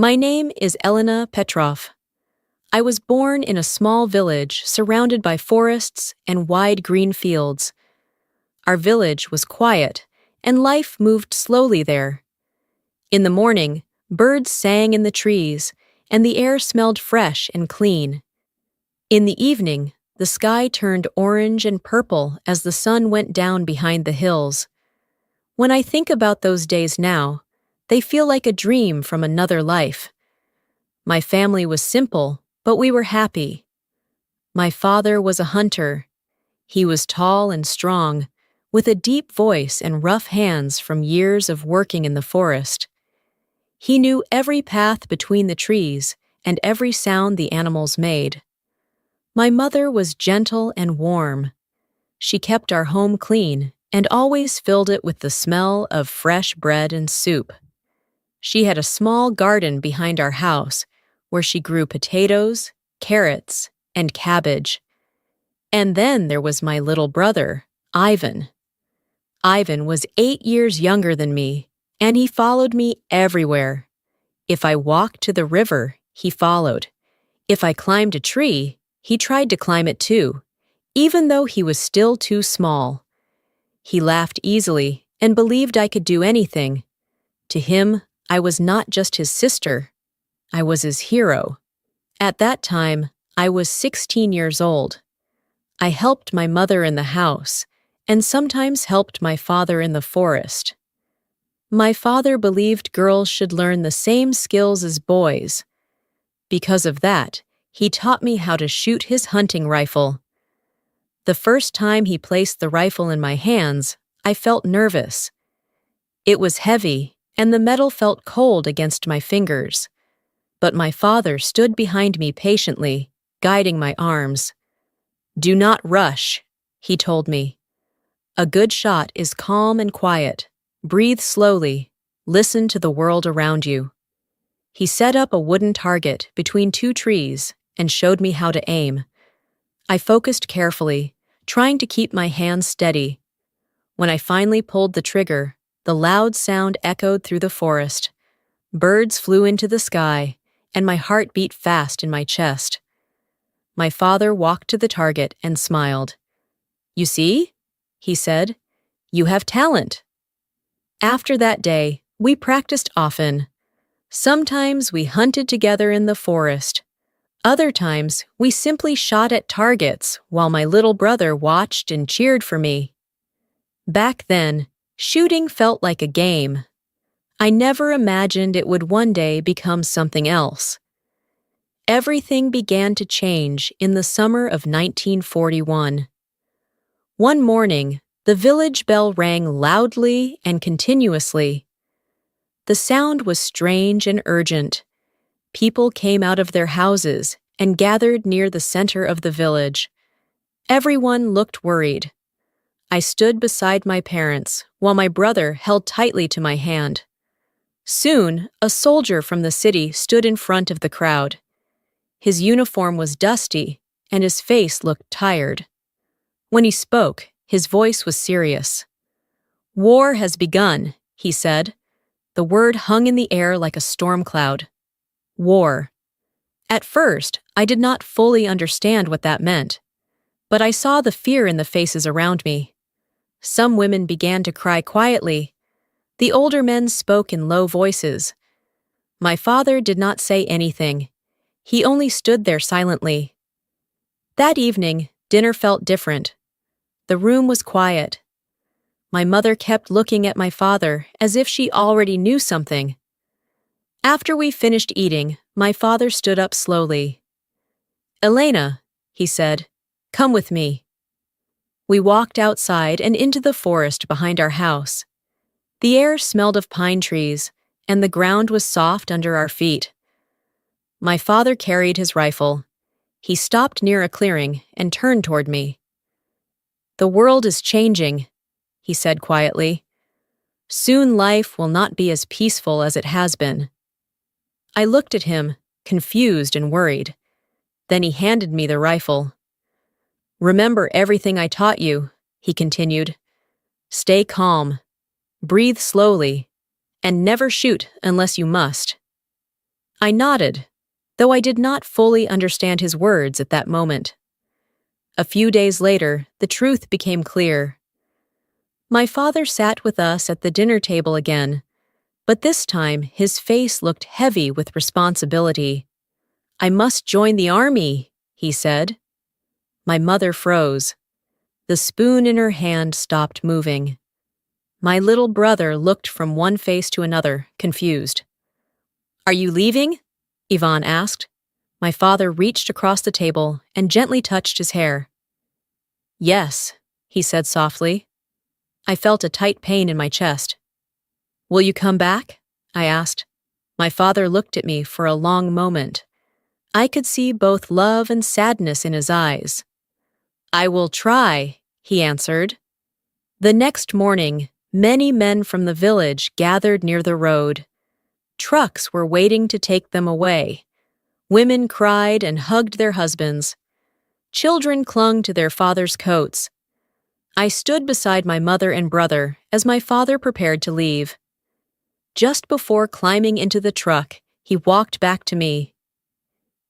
My name is Elena Petrov. I was born in a small village surrounded by forests and wide green fields. Our village was quiet, and life moved slowly there. In the morning, birds sang in the trees, and the air smelled fresh and clean. In the evening, the sky turned orange and purple as the sun went down behind the hills. When I think about those days now, they feel like a dream from another life. My family was simple, but we were happy. My father was a hunter. He was tall and strong, with a deep voice and rough hands from years of working in the forest. He knew every path between the trees and every sound the animals made. My mother was gentle and warm. She kept our home clean and always filled it with the smell of fresh bread and soup. She had a small garden behind our house where she grew potatoes, carrots, and cabbage. And then there was my little brother, Ivan. Ivan was 8 years younger than me, and he followed me everywhere. If I walked to the river, he followed. If I climbed a tree, he tried to climb it too, even though he was still too small. He laughed easily and believed I could do anything. To him, I was not just his sister. I was his hero. At that time, I was 16 years old. I helped my mother in the house, and sometimes helped my father in the forest. My father believed girls should learn the same skills as boys. Because of that, he taught me how to shoot his hunting rifle. The first time he placed the rifle in my hands, I felt nervous. It was heavy, and the metal felt cold against my fingers. But my father stood behind me patiently, guiding my arms. "Do not rush," he told me. "A good shot is calm and quiet. Breathe slowly. Listen to the world around you." He set up a wooden target between 2 trees and showed me how to aim. I focused carefully, trying to keep my hands steady. When I finally pulled the trigger, the loud sound echoed through the forest. Birds flew into the sky, and my heart beat fast in my chest. My father walked to the target and smiled. "You see?" he said. "You have talent." After that day, we practiced often. Sometimes we hunted together in the forest. Other times, we simply shot at targets while my little brother watched and cheered for me. Back then, shooting felt like a game. I never imagined it would one day become something else. Everything began to change in the summer of 1941. One morning, the village bell rang loudly and continuously. The sound was strange and urgent. People came out of their houses and gathered near the center of the village. Everyone looked worried. I stood beside my parents while my brother held tightly to my hand. Soon, a soldier from the city stood in front of the crowd. His uniform was dusty, and his face looked tired. When he spoke, his voice was serious. "War has begun," he said. The word hung in the air like a storm cloud. War. At first, I did not fully understand what that meant, but I saw the fear in the faces around me. Some women began to cry quietly. The older men spoke in low voices. My father did not say anything. He only stood there silently. That evening, dinner felt different. The room was quiet. My mother kept looking at my father as if she already knew something. After we finished eating, my father stood up slowly. "Elena," he said, "come with me." We walked outside and into the forest behind our house. The air smelled of pine trees, and the ground was soft under our feet. My father carried his rifle. He stopped near a clearing and turned toward me. "The world is changing," he said quietly. "Soon life will not be as peaceful as it has been." I looked at him, confused and worried. Then he handed me the rifle. "Remember everything I taught you," he continued. "Stay calm. Breathe slowly, and never shoot unless you must." I nodded, though I did not fully understand his words at that moment. A few days later, the truth became clear. My father sat with us at the dinner table again, but this time his face looked heavy with responsibility. "I must join the army," he said. My mother froze. The spoon in her hand stopped moving. My little brother looked from one face to another, confused. "Are you leaving?" Ivan asked. My father reached across the table and gently touched his hair. "Yes," he said softly. I felt a tight pain in my chest. "Will you come back?" I asked. My father looked at me for a long moment. I could see both love and sadness in his eyes. "I will try," he answered. The next morning, many men from the village gathered near the road. Trucks were waiting to take them away. Women cried and hugged their husbands. Children clung to their father's coats. I stood beside my mother and brother as my father prepared to leave. Just before climbing into the truck, he walked back to me.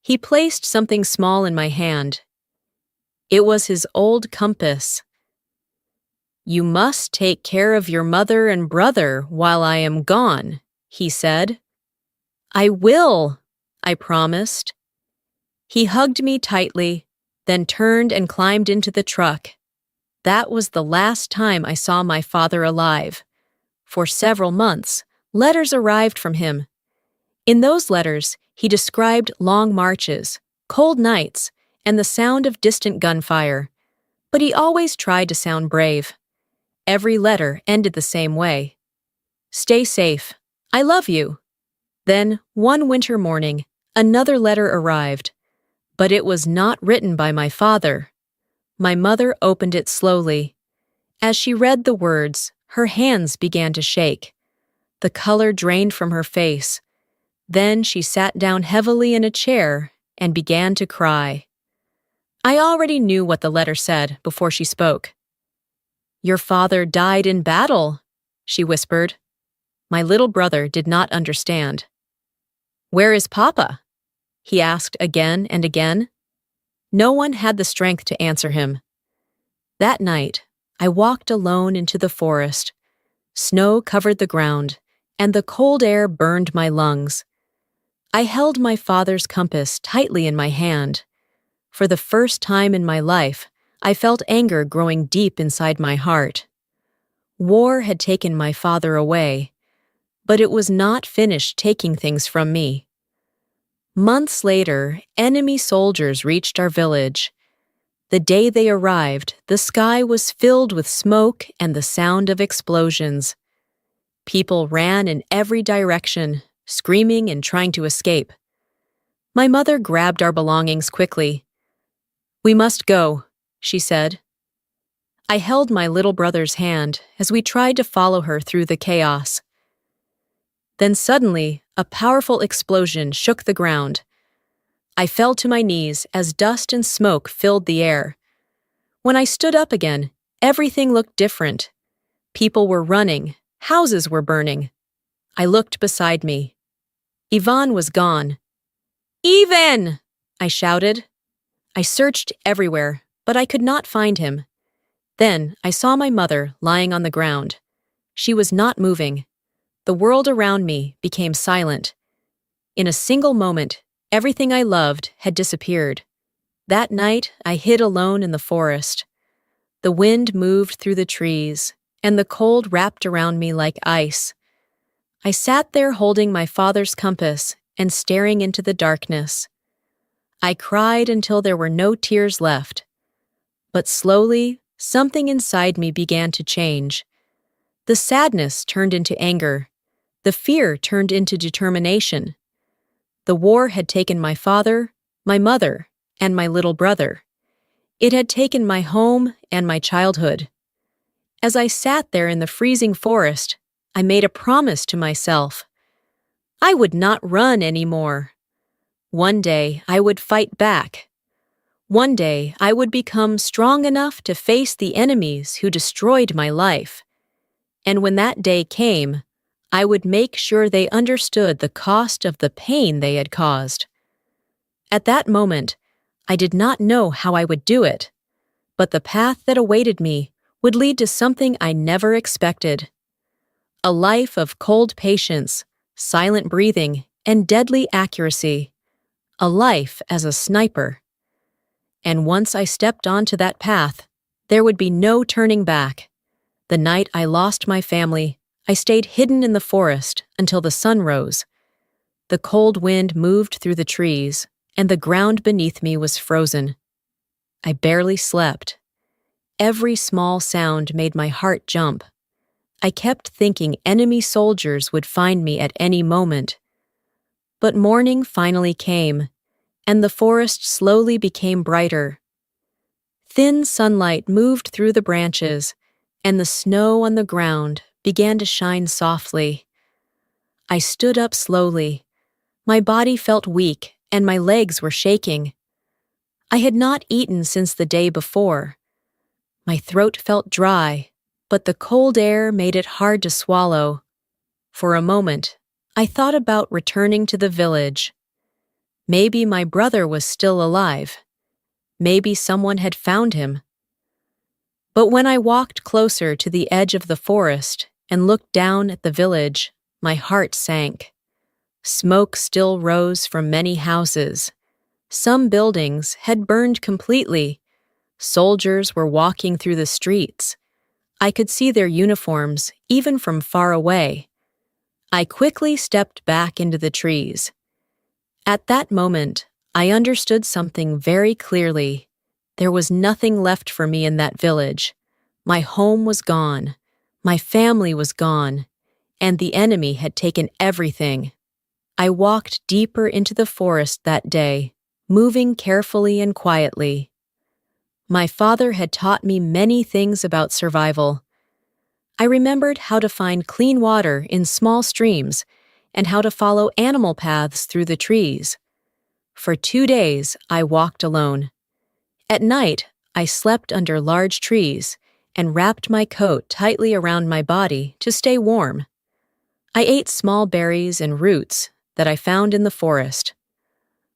He placed something small in my hand. It was his old compass. "You must take care of your mother and brother while I am gone," he said. "I will," I promised. He hugged me tightly, then turned and climbed into the truck. That was the last time I saw my father alive. For several months, letters arrived from him. In those letters, he described long marches, cold nights, and the sound of distant gunfire. But he always tried to sound brave. Every letter ended the same way. "Stay safe. I love you." Then, one winter morning, another letter arrived. But it was not written by my father. My mother opened it slowly. As she read the words, her hands began to shake. The color drained from her face. Then she sat down heavily in a chair and began to cry. I already knew what the letter said before she spoke. "Your father died in battle," she whispered. My little brother did not understand. "Where is Papa?" he asked again and again. No one had the strength to answer him. That night, I walked alone into the forest. Snow covered the ground, and the cold air burned my lungs. I held my father's compass tightly in my hand. For the first time in my life, I felt anger growing deep inside my heart. War had taken my father away, but it was not finished taking things from me. Months later, enemy soldiers reached our village. The day they arrived, the sky was filled with smoke and the sound of explosions. People ran in every direction, screaming and trying to escape. My mother grabbed our belongings quickly. "We must go," she said. I held my little brother's hand as we tried to follow her through the chaos. Then suddenly, a powerful explosion shook the ground. I fell to my knees as dust and smoke filled the air. When I stood up again, everything looked different. People were running, houses were burning. I looked beside me. Ivan was gone. "Ivan!" I shouted. I searched everywhere, but I could not find him. Then I saw my mother lying on the ground. She was not moving. The world around me became silent. In a single moment, everything I loved had disappeared. That night, I hid alone in the forest. The wind moved through the trees, and the cold wrapped around me like ice. I sat there holding my father's compass and staring into the darkness. I cried until there were no tears left. But slowly, something inside me began to change. The sadness turned into anger. The fear turned into determination. The war had taken my father, my mother, and my little brother. It had taken my home and my childhood. As I sat there in the freezing forest, I made a promise to myself. I would not run anymore. One day I would fight back. One day I would become strong enough to face the enemies who destroyed my life. And when that day came, I would make sure they understood the cost of the pain they had caused. At that moment, I did not know how I would do it, but the path that awaited me would lead to something I never expected. A life of cold patience, silent breathing, and deadly accuracy. A life as a sniper. And once I stepped onto that path, there would be no turning back. The night I lost my family, I stayed hidden in the forest until the sun rose. The cold wind moved through the trees, and the ground beneath me was frozen. I barely slept. Every small sound made my heart jump. I kept thinking enemy soldiers would find me at any moment. But morning finally came, and the forest slowly became brighter. Thin sunlight moved through the branches, and the snow on the ground began to shine softly. I stood up slowly. My body felt weak, and my legs were shaking. I had not eaten since the day before. My throat felt dry, but the cold air made it hard to swallow. For a moment, I thought about returning to the village. Maybe my brother was still alive. Maybe someone had found him. But when I walked closer to the edge of the forest and looked down at the village, my heart sank. Smoke still rose from many houses. Some buildings had burned completely. Soldiers were walking through the streets. I could see their uniforms, even from far away. I quickly stepped back into the trees. At that moment, I understood something very clearly. There was nothing left for me in that village. My home was gone. My family was gone. And the enemy had taken everything. I walked deeper into the forest that day, moving carefully and quietly. My father had taught me many things about survival. I remembered how to find clean water in small streams and how to follow animal paths through the trees. For 2 days, I walked alone. At night, I slept under large trees and wrapped my coat tightly around my body to stay warm. I ate small berries and roots that I found in the forest.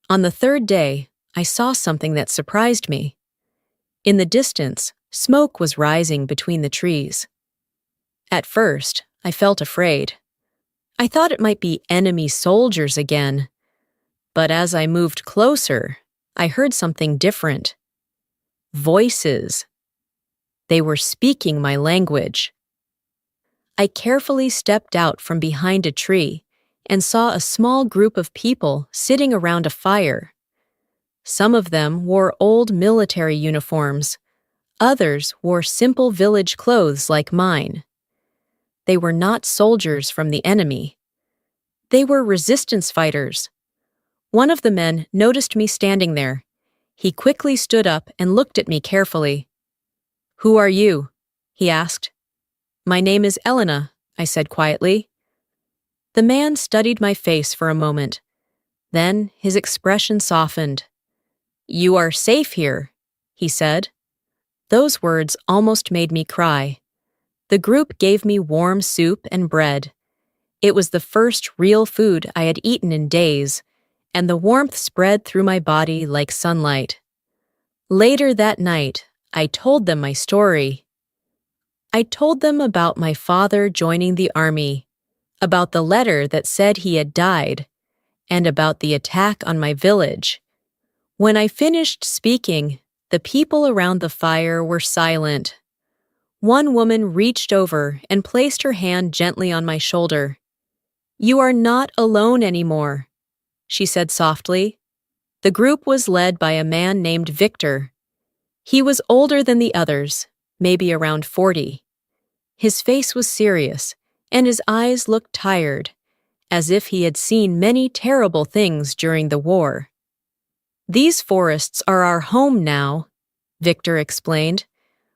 On the 3rd day, I saw something that surprised me. In the distance, smoke was rising between the trees. At first, I felt afraid. I thought it might be enemy soldiers again. But as I moved closer, I heard something different. Voices. They were speaking my language. I carefully stepped out from behind a tree and saw a small group of people sitting around a fire. Some of them wore old military uniforms. Others wore simple village clothes like mine. They were not soldiers from the enemy. They were resistance fighters. One of the men noticed me standing there. He quickly stood up and looked at me carefully. "Who are you?" he asked. "My name is Elena," I said quietly. The man studied my face for a moment. Then his expression softened. "You are safe here," he said. Those words almost made me cry. The group gave me warm soup and bread. It was the first real food I had eaten in days, and the warmth spread through my body like sunlight. Later that night, I told them my story. I told them about my father joining the army, about the letter that said he had died, and about the attack on my village. When I finished speaking, the people around the fire were silent. One woman reached over and placed her hand gently on my shoulder. "You are not alone anymore," she said softly. The group was led by a man named Victor. He was older than the others, maybe around 40. His face was serious, and his eyes looked tired, as if he had seen many terrible things during the war. "These forests are our home now," Victor explained.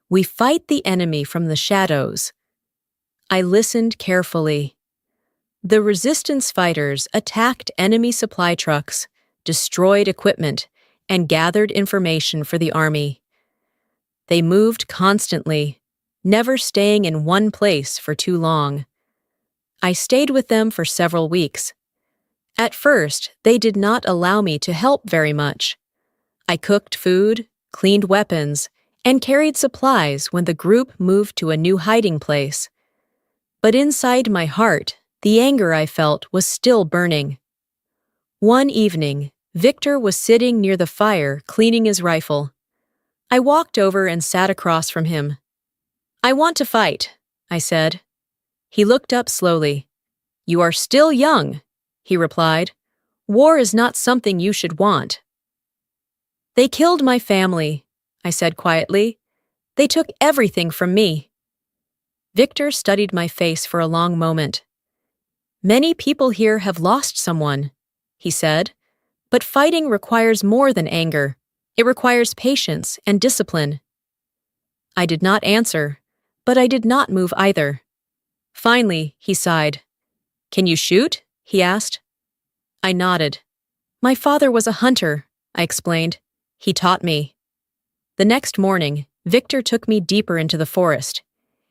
"We fight the enemy from the shadows." I listened carefully. The resistance fighters attacked enemy supply trucks, destroyed equipment, and gathered information for the army. They moved constantly, never staying in one place for too long. I stayed with them for several weeks. At first, they did not allow me to help very much. I cooked food, cleaned weapons, and carried supplies when the group moved to a new hiding place. But inside my heart, the anger I felt was still burning. One evening, Victor was sitting near the fire cleaning his rifle. I walked over and sat across from him. "I want to fight," I said. He looked up slowly. "You are still young," he replied. "War is not something you should want." "They killed my family," I said quietly. "They took everything from me." Victor studied my face for a long moment. "Many people here have lost someone," he said, "but fighting requires more than anger. It requires patience and discipline." I did not answer, but I did not move either. Finally, he sighed. "Can you shoot?" he asked. I nodded. "My father was a hunter," I explained. "He taught me." The next morning, Victor took me deeper into the forest.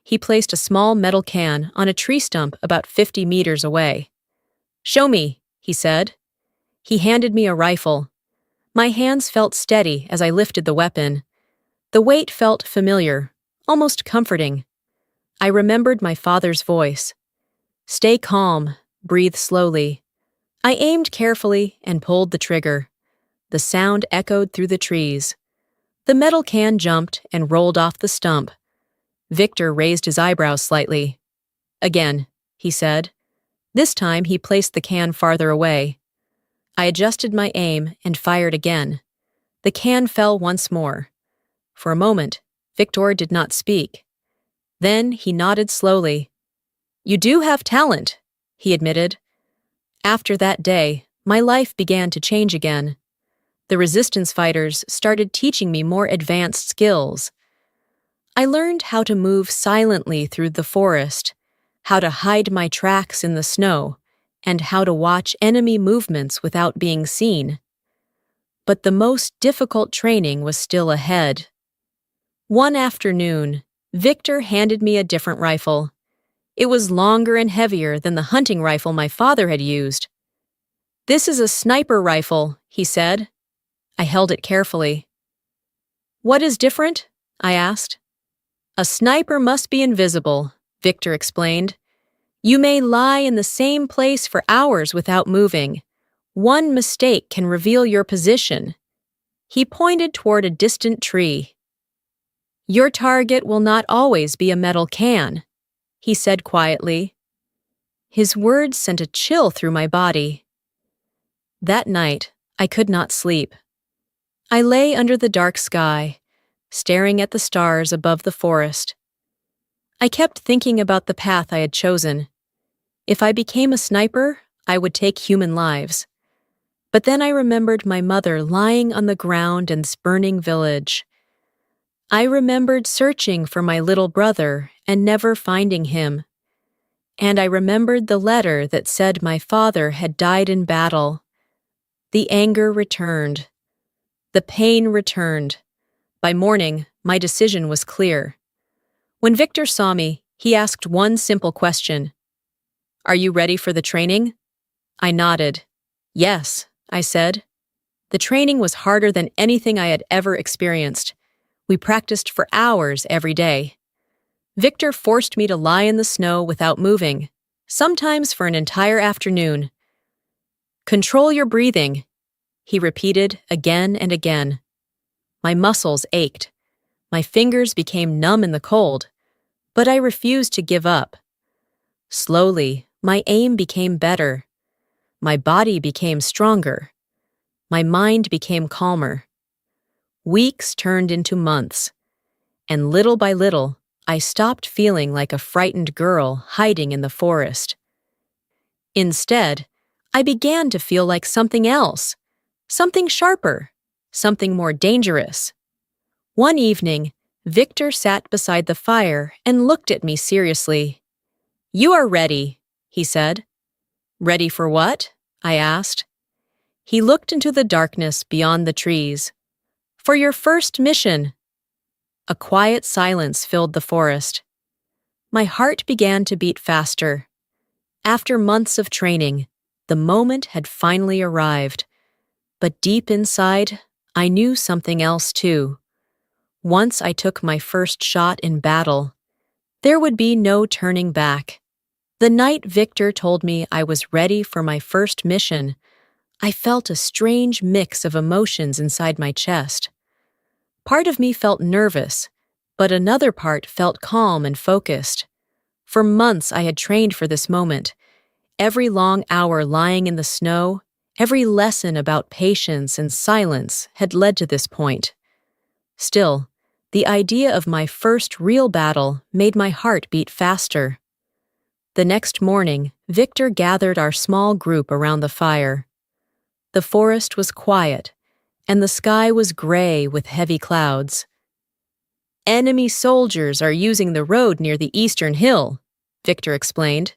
He placed a small metal can on a tree stump about 50 meters away. "Show me," he said. He handed me a rifle. My hands felt steady as I lifted the weapon. The weight felt familiar, almost comforting. I remembered my father's voice. "Stay calm, breathe slowly." I aimed carefully and pulled the trigger. The sound echoed through the trees. The metal can jumped and rolled off the stump. Victor raised his eyebrows slightly. "Again," he said. This time he placed the can farther away. I adjusted my aim and fired again. The can fell once more. For a moment, Victor did not speak. Then he nodded slowly. "You do have talent," he admitted. After that day, my life began to change again. The resistance fighters started teaching me more advanced skills. I learned how to move silently through the forest, how to hide my tracks in the snow, and how to watch enemy movements without being seen. But the most difficult training was still ahead. One afternoon, Victor handed me a different rifle. It was longer and heavier than the hunting rifle my father had used. "This is a sniper rifle," he said. I held it carefully. "What is different?" I asked. "A sniper must be invisible," Victor explained. "You may lie in the same place for hours without moving. One mistake can reveal your position." He pointed toward a distant tree. "Your target will not always be a metal can," he said quietly. His words sent a chill through my body. That night, I could not sleep. I lay under the dark sky, staring at the stars above the forest. I kept thinking about the path I had chosen. If I became a sniper, I would take human lives. But then I remembered my mother lying on the ground in this burning village. I remembered searching for my little brother and never finding him. And I remembered the letter that said my father had died in battle. The anger returned. The pain returned. By morning, my decision was clear. When Victor saw me, he asked one simple question. "Are you ready for the training?" I nodded. "Yes," I said. The training was harder than anything I had ever experienced. We practiced for hours every day. Victor forced me to lie in the snow without moving, sometimes for an entire afternoon. "Control your breathing," he repeated again and again. My muscles ached. My fingers became numb in the cold, but I refused to give up. Slowly, my aim became better. My body became stronger. My mind became calmer. Weeks turned into months, and little by little, I stopped feeling like a frightened girl hiding in the forest. Instead, I began to feel like something else, something sharper, something more dangerous. One evening, Victor sat beside the fire and looked at me seriously. "You are ready," he said. "Ready for what?" I asked. He looked into the darkness beyond the trees. "For your first mission." A quiet silence filled the forest. My heart began to beat faster. After months of training, the moment had finally arrived. But deep inside, I knew something else too. Once I took my first shot in battle, there would be no turning back. The night Victor told me I was ready for my first mission, I felt a strange mix of emotions inside my chest. Part of me felt nervous, but another part felt calm and focused. For months I had trained for this moment. Every long hour lying in the snow, every lesson about patience and silence had led to this point. Still, the idea of my first real battle made my heart beat faster. The next morning, Victor gathered our small group around the fire. The forest was quiet, and the sky was gray with heavy clouds. "Enemy soldiers are using the road near the eastern hill," Victor explained.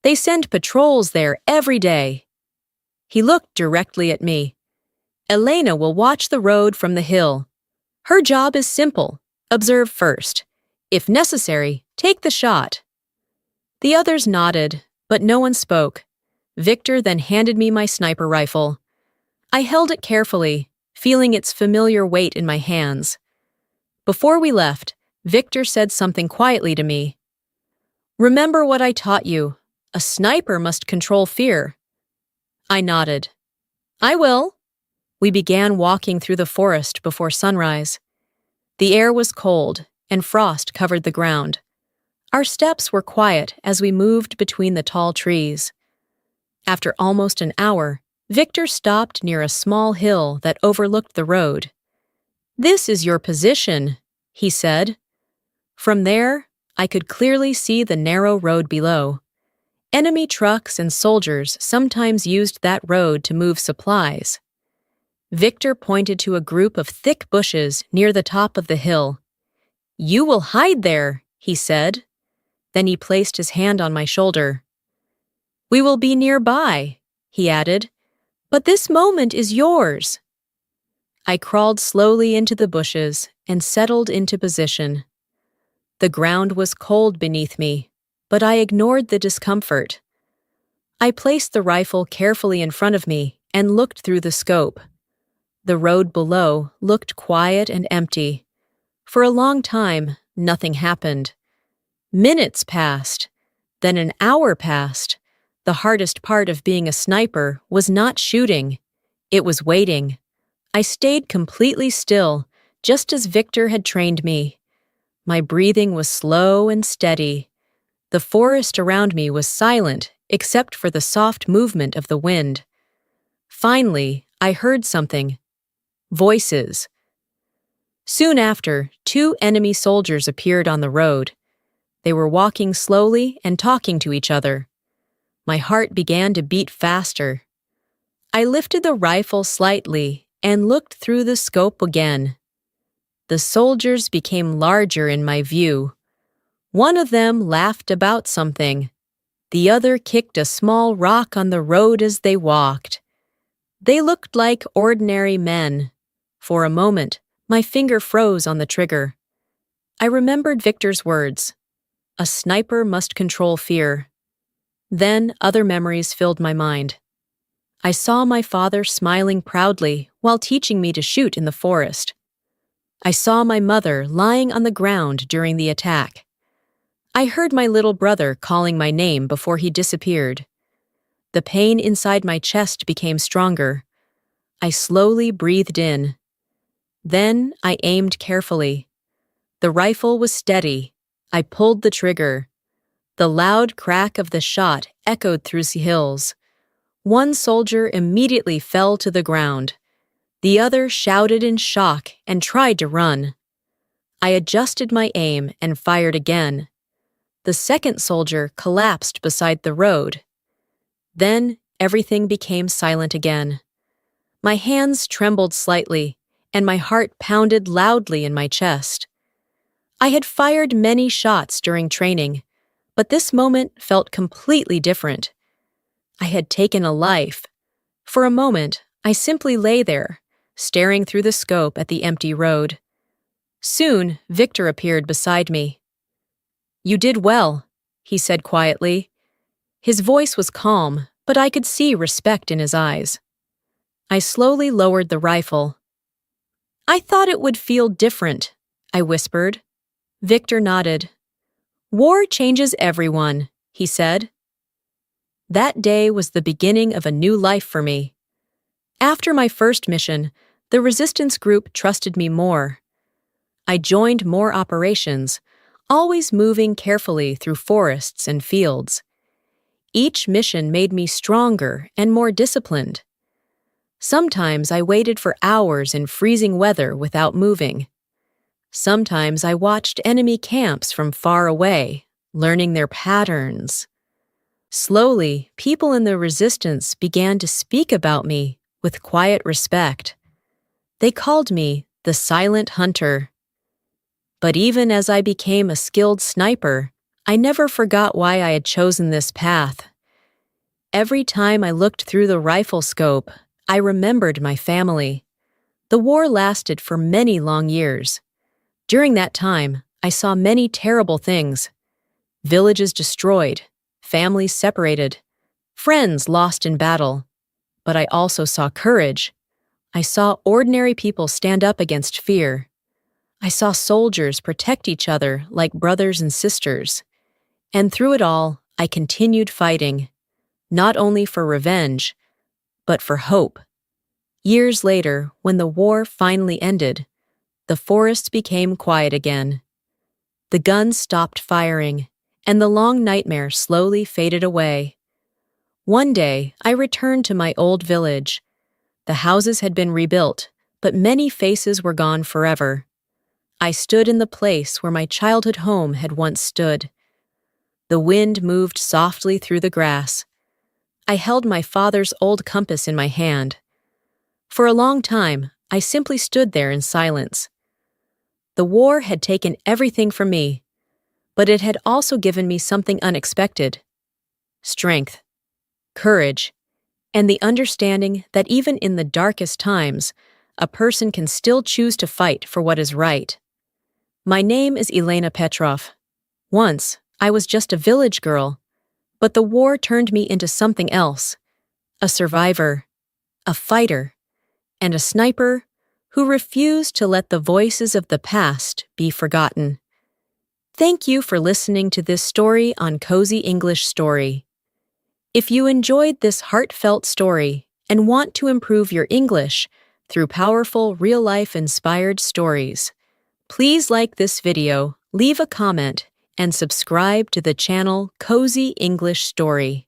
"They send patrols there every day." He looked directly at me. "Elena will watch the road from the hill. Her job is simple: observe first. If necessary, take the shot." The others nodded, but no one spoke. Victor then handed me my sniper rifle. I held it carefully, feeling its familiar weight in my hands. Before we left, Victor said something quietly to me. "Remember what I taught you. A sniper must control fear." I nodded. "I will." We began walking through the forest before sunrise. The air was cold, and frost covered the ground. Our steps were quiet as we moved between the tall trees. After almost an hour, Victor stopped near a small hill that overlooked the road. "This is your position," he said. From there, I could clearly see the narrow road below. Enemy trucks and soldiers sometimes used that road to move supplies. Victor pointed to a group of thick bushes near the top of the hill. "You will hide there," he said. Then he placed his hand on my shoulder. "We will be nearby," he added, "but this moment is yours." I crawled slowly into the bushes and settled into position. The ground was cold beneath me, but I ignored the discomfort. I placed the rifle carefully in front of me and looked through the scope. The road below looked quiet and empty. For a long time, nothing happened. Minutes passed, then an hour passed. The hardest part of being a sniper was not shooting. It was waiting. I stayed completely still, just as Victor had trained me. My breathing was slow and steady. The forest around me was silent, except for the soft movement of the wind. Finally, I heard something. Voices. Soon after, 2 enemy soldiers appeared on the road. They were walking slowly and talking to each other. My heart began to beat faster. I lifted the rifle slightly and looked through the scope again. The soldiers became larger in my view. One of them laughed about something. The other kicked a small rock on the road as they walked. They looked like ordinary men. For a moment, my finger froze on the trigger. I remembered Victor's words. A sniper must control fear. Then other memories filled my mind. I saw my father smiling proudly while teaching me to shoot in the forest. I saw my mother lying on the ground during the attack. I heard my little brother calling my name before he disappeared. The pain inside my chest became stronger. I slowly breathed in. Then I aimed carefully. The rifle was steady. I pulled the trigger. The loud crack of the shot echoed through the hills. One soldier immediately fell to the ground. The other shouted in shock and tried to run. I adjusted my aim and fired again. The second soldier collapsed beside the road. Then everything became silent again. My hands trembled slightly, and my heart pounded loudly in my chest. I had fired many shots during training, but this moment felt completely different. I had taken a life. For a moment, I simply lay there, staring through the scope at the empty road. Soon, Victor appeared beside me. "You did well," he said quietly. His voice was calm, but I could see respect in his eyes. I slowly lowered the rifle. "I thought it would feel different," I whispered. Victor nodded. "War changes everyone," he said. That day was the beginning of a new life for me. After my first mission, the resistance group trusted me more. I joined more operations, always moving carefully through forests and fields. Each mission made me stronger and more disciplined. Sometimes I waited for hours in freezing weather without moving. Sometimes I watched enemy camps from far away, learning their patterns. Slowly, people in the resistance began to speak about me with quiet respect. They called me the Silent Hunter. But even as I became a skilled sniper, I never forgot why I had chosen this path. Every time I looked through the rifle scope, I remembered my family. The war lasted for many long years. During that time, I saw many terrible things. Villages destroyed, families separated, friends lost in battle. But I also saw courage. I saw ordinary people stand up against fear. I saw soldiers protect each other like brothers and sisters. And through it all, I continued fighting, not only for revenge, but for hope. Years later, when the war finally ended, the forests became quiet again. The guns stopped firing, and the long nightmare slowly faded away. One day, I returned to my old village. The houses had been rebuilt, but many faces were gone forever. I stood in the place where my childhood home had once stood. The wind moved softly through the grass. I held my father's old compass in my hand. For a long time, I simply stood there in silence. The war had taken everything from me, but it had also given me something unexpected: strength, courage, and the understanding that even in the darkest times, a person can still choose to fight for what is right. My name is Elena Petrov. Once, I was just a village girl, but the war turned me into something else: a survivor, a fighter, and a sniper who refused to let the voices of the past be forgotten. Thank you for listening to this story on Cozy English Story. If you enjoyed this heartfelt story and want to improve your English through powerful, real-life inspired stories, please like this video, leave a comment, and subscribe to the channel Cozy English Story.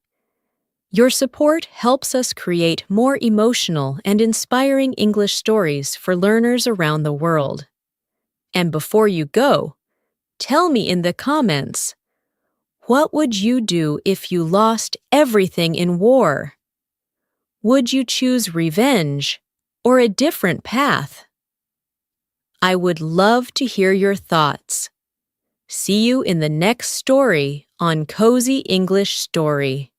Your support helps us create more emotional and inspiring English stories for learners around the world. And before you go, tell me in the comments, what would you do if you lost everything in war? Would you choose revenge or a different path? I would love to hear your thoughts. See you in the next story on Cozy English Story.